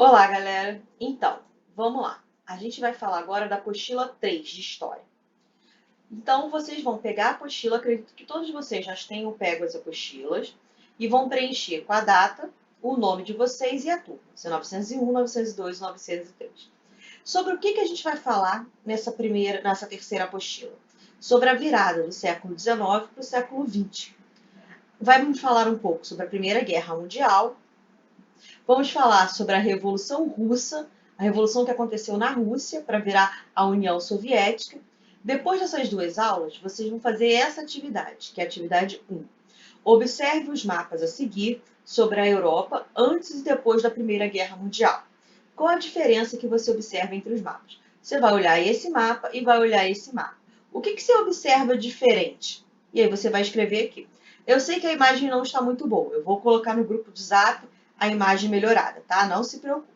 Olá, galera! Então, vamos lá. A gente vai falar agora da apostila 3 de História. Então, vocês vão pegar a apostila, acredito que todos vocês já tenham pego as apostilas, e vão preencher com a data, o nome de vocês e a turma, se é 901, 902, 903. Sobre o que a gente vai falar nessa terceira apostila? Sobre a virada do século XIX para o século XX. Vamos falar um pouco sobre a Primeira Guerra Mundial. Vamos falar sobre a Revolução Russa, a revolução que aconteceu na Rússia para virar a União Soviética. Depois dessas duas aulas, vocês vão fazer essa atividade, que é a atividade 1. Observe os mapas a seguir sobre a Europa antes e depois da Primeira Guerra Mundial. Qual a diferença que você observa entre os mapas? Você vai olhar esse mapa e vai olhar esse mapa. O que você observa diferente? E aí você vai escrever aqui. Eu sei que a imagem não está muito boa. Eu vou colocar no grupo de Zap a imagem melhorada, tá? Não se preocupe.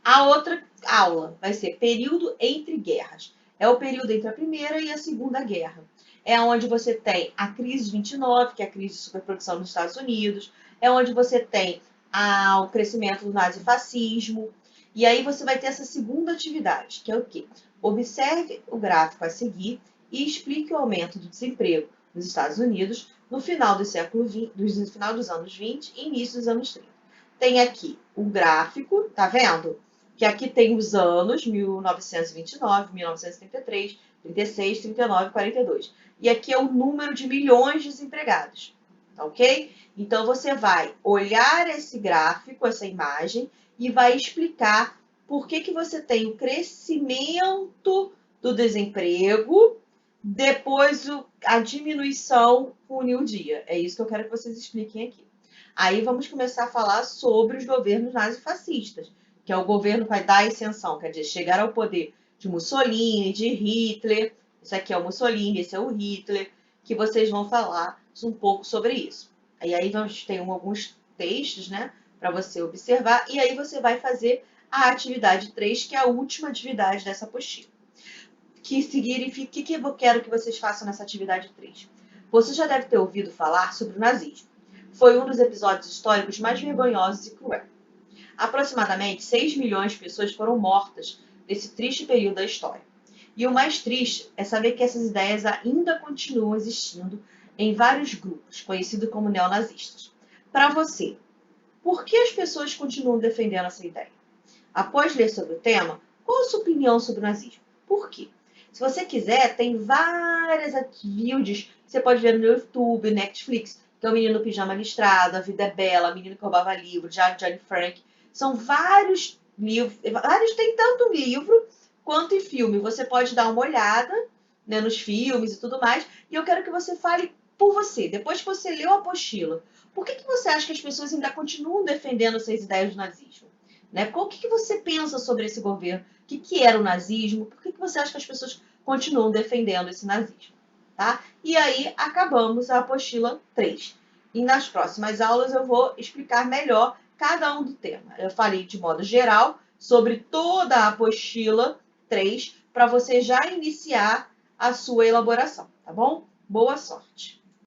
A outra aula vai ser período entre guerras. É o período entre a Primeira e a Segunda Guerra. É onde você tem a crise de 29, que é a crise de superprodução nos Estados Unidos. É onde você tem o crescimento do nazifascismo. E aí você vai ter essa segunda atividade, que é o quê? Observe o gráfico a seguir e explique o aumento do desemprego nos Estados Unidos no final do no final dos anos 20 e início dos anos 30. Tem aqui o gráfico, tá vendo? Que aqui tem os anos, 1929, 1933, 36, 39, 42. E aqui é o número de milhões de desempregados, tá ok? Então, você vai olhar esse gráfico, essa imagem, e vai explicar por que você tem o crescimento do desemprego, depois a diminuição com o New Deal. É isso que eu quero que vocês expliquem aqui. Aí vamos começar a falar sobre os governos nazifascistas, que é o governo que vai dar a ascensão, quer dizer, chegar ao poder de Mussolini, de Hitler. Isso aqui é o Mussolini, esse é o Hitler, que vocês vão falar um pouco sobre isso. E aí vamos ter alguns textos, né, para você observar, e aí você vai fazer a atividade 3, que é a última atividade dessa apostila. Que significa, o que eu quero que vocês façam nessa atividade 3? Você já deve ter ouvido falar sobre o nazismo. Foi um dos episódios históricos mais vergonhosos e cruéis. Aproximadamente 6 milhões de pessoas foram mortas nesse triste período da história. E o mais triste é saber que essas ideias ainda continuam existindo em vários grupos, conhecidos como neonazistas. Para você, por que as pessoas continuam defendendo essa ideia? Após ler sobre o tema, qual a sua opinião sobre o nazismo? Por quê? Se você quiser, tem várias vídeos que você pode ver no YouTube, Netflix, que é o Menino no Pijama Listrado, A Vida é Bela, Menino que Roubava Livro, Jane Frank. São vários livros, tem tanto livro quanto em filme. Você pode dar uma olhada, né, nos filmes e tudo mais. E eu quero que você fale por você, depois que você leu a apostila. Por que você acha que as pessoas ainda continuam defendendo essas ideias do nazismo? Né? O que você pensa sobre esse governo? O que era o nazismo? Por que você acha que as pessoas continuam defendendo esse nazismo? Tá? E aí acabamos a apostila 3. E nas próximas aulas eu vou explicar melhor cada um do tema. Eu falei de modo geral sobre toda a apostila 3 para você já iniciar a sua elaboração, tá bom? Boa sorte!